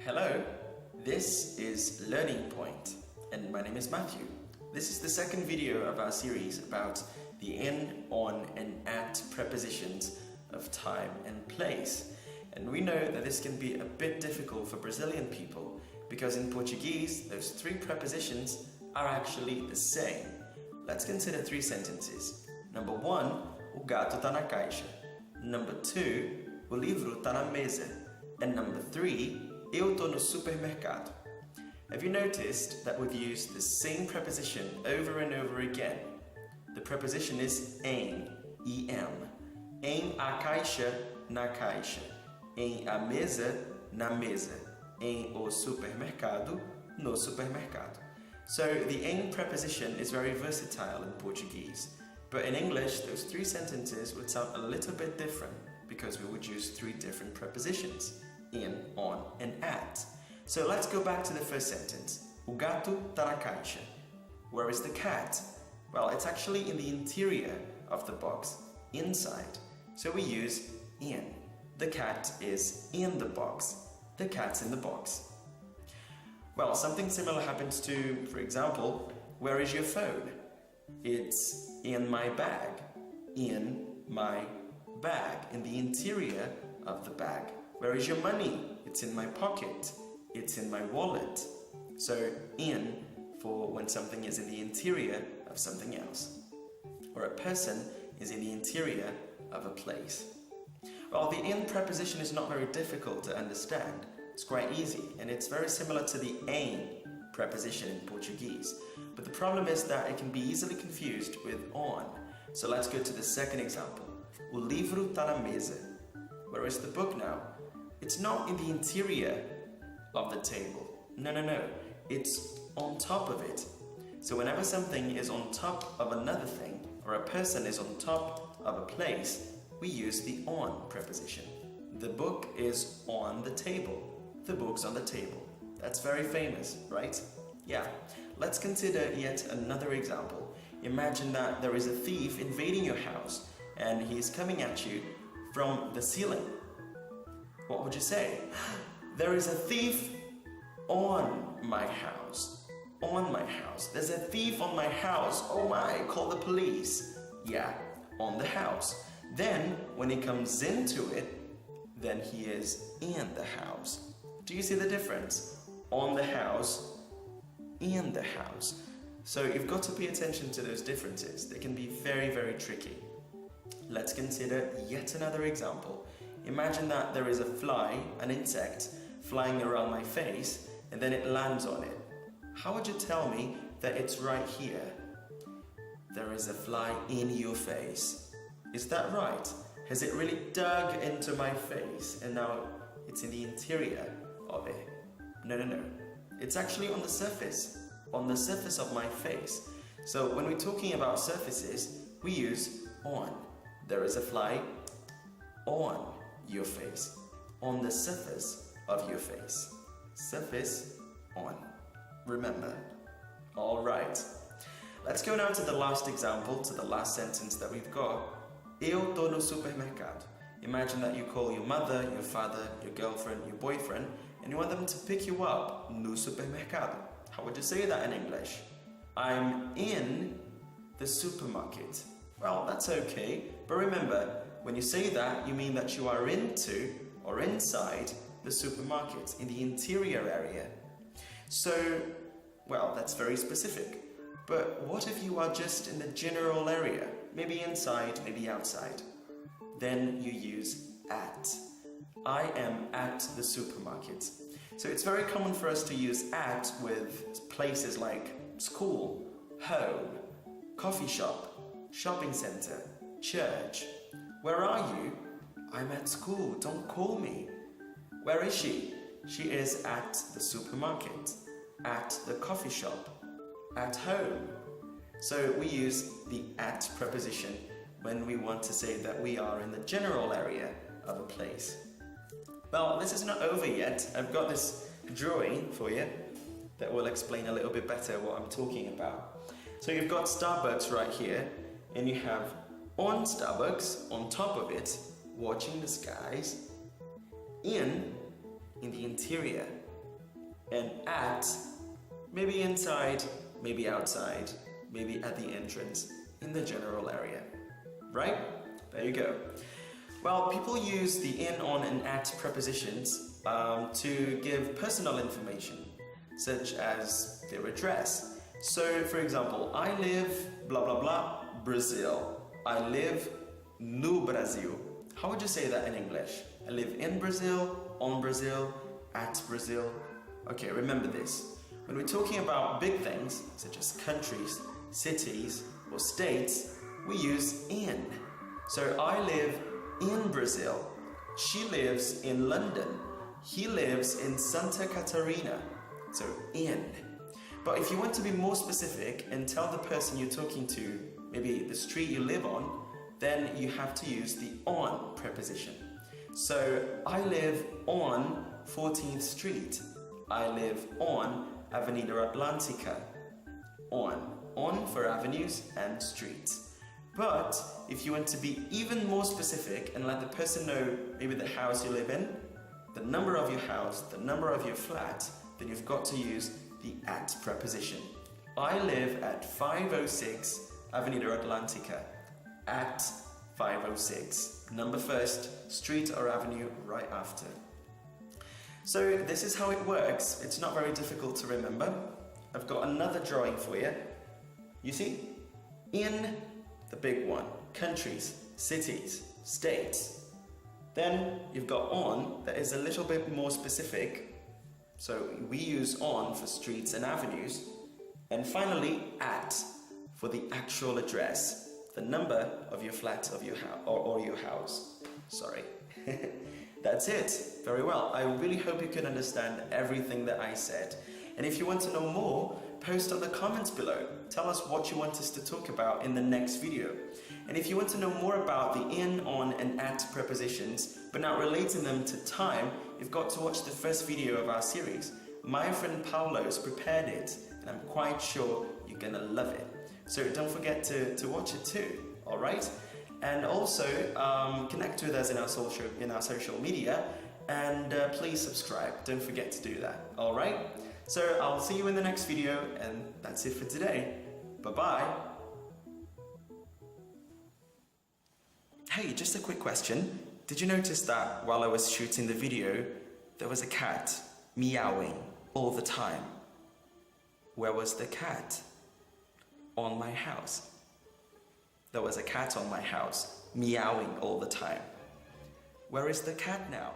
Hello, this is Learning Point, and my name is Matthew. This is the second video of our series about the in, on, and at prepositions of time and place. And we know that this can be a bit difficult for Brazilian people because in Portuguese, those three prepositions are actually the same. Let's consider three sentences. Number one, o gato tá na caixa. Number two, o livro tá na mesa. And number three, eu tô no supermercado. Have you noticed that we've used the same preposition over and over again? The preposition is em, em. Em a caixa, na caixa. Em a mesa, na mesa. Em o supermercado, no supermercado. So the em preposition is very versatile in Portuguese. But in English, those three sentences would sound a little bit different because we would use three different prepositions. In, on, and at. So let's go back to the first sentence. O gato tá na caixa. Where is the cat? Well, it's actually in the interior of the box, inside. So we use in. The cat is in the box. The cat's in the box. Well, something similar happens to, for example, where is your phone? It's in my bag. In my bag. In the interior of the bag. Where is your money? It's in my pocket. It's in my wallet. So in for when something is in the interior of something else. Or a person is in the interior of a place. Well, the in preposition is not very difficult to understand. It's quite easy and it's very similar to the em preposition in Portuguese. But the problem is that it can be easily confused with on. So let's go to the second example. O livro tá na mesa. Where is the book now? It's not in the interior of the table. No. It's on top of it. So whenever something is on top of another thing, or a person is on top of a place, we use the on preposition. The book is on the table. The book's on the table. That's very famous, right? Yeah. Let's consider yet another example. Imagine that there is a thief invading your house and he is coming at you from the ceiling. What would you say? There is a thief on my house. On my house. There's a thief on my house. Oh my, call the police. Yeah, on the house. Then, when he comes into it, then he is in the house. Do you see the difference? On the house, in the house. So you've got to pay attention to those differences. They can be very, very tricky. Let's consider yet another example. Imagine that there is a fly, an insect, flying around my face and then it lands on it. How would you tell me that it's right here? There is a fly in your face. Is that right? Has it really dug into my face and now it's in the interior of it? No. It's actually on the surface of my face. So when we're talking about surfaces, we use on. There is a fly on your face, on the surface of your face. Surface, on. Remember. All right. Let's go now to the last example, to the last sentence that we've got. Eu tô no supermercado. Imagine that you call your mother, your father, your girlfriend, your boyfriend, and you want them to pick you up no supermercado. How would you say that in English? I'm in the supermarket. Well, that's okay, but remember, when you say that, you mean that you are into or inside the supermarket, in the interior area. So, well, that's very specific. But what if you are just in the general area, maybe inside, maybe outside? Then you use at. I am at the supermarket. So it's very common for us to use at with places like school, home, coffee shop, shopping center, church. Where are you? I'm at school, don't call me. Where is she? She is at the supermarket, at the coffee shop, at home. So we use the at preposition when we want to say that we are in the general area of a place. Well, this is not over yet. I've got this drawing for you that will explain a little bit better what I'm talking about. So you've got Starbucks right here, and you have on Starbucks, on top of it, watching the skies, in the interior and at, maybe inside, maybe outside, maybe at the entrance, in the general area. Right? There you go. Well, people use the in, on, and at prepositions to give personal information, such as their address. So, for example, I live blah blah blah, Brazil. I live no Brasil. How would you say that in English? I live in Brazil, on Brazil, at Brazil. Okay, remember this. When we're talking about big things, such as countries, cities, or states, we use in. So I live in Brazil. She lives in London. He lives in Santa Catarina. So in. But if you want to be more specific and tell the person you're talking to, maybe the street you live on, then you have to use the on preposition. So I live on 14th Street. I live on Avenida Atlantica. On for avenues and streets. But if you want to be even more specific and let the person know maybe the house you live in, the number of your house, the number of your flat, then you've got to use the at preposition. I live at 506 Avenida Atlantica. At 506. Number first, street or avenue right after. So this is how it works. It's not very difficult to remember. I've got another drawing for you. You see? In, the big one, countries, cities, states. Then you've got on, that is a little bit more specific. So we use on for streets and avenues. And finally, at, for the actual address, the number of your flat of your house or your house. Sorry. That's it. Very well. I really hope you can understand everything that I said. And if you want to know more, post on the comments below. Tell us what you want us to talk about in the next video. And if you want to know more about the in, on, and at prepositions, but not relating them to time, you've got to watch the first video of our series. My friend Paulo's prepared it, and I'm quite sure you're gonna love it. So don't forget to watch it too, alright? And also connect with us in our social media, and please subscribe. Don't forget to do that, alright? So I'll see you in the next video, and that's it for today. Bye-bye. Hey, just a quick question. Did you notice that while I was shooting the video, there was a cat meowing all the time? Where was the cat? On my house. There was a cat on my house, meowing all the time. Where is the cat now?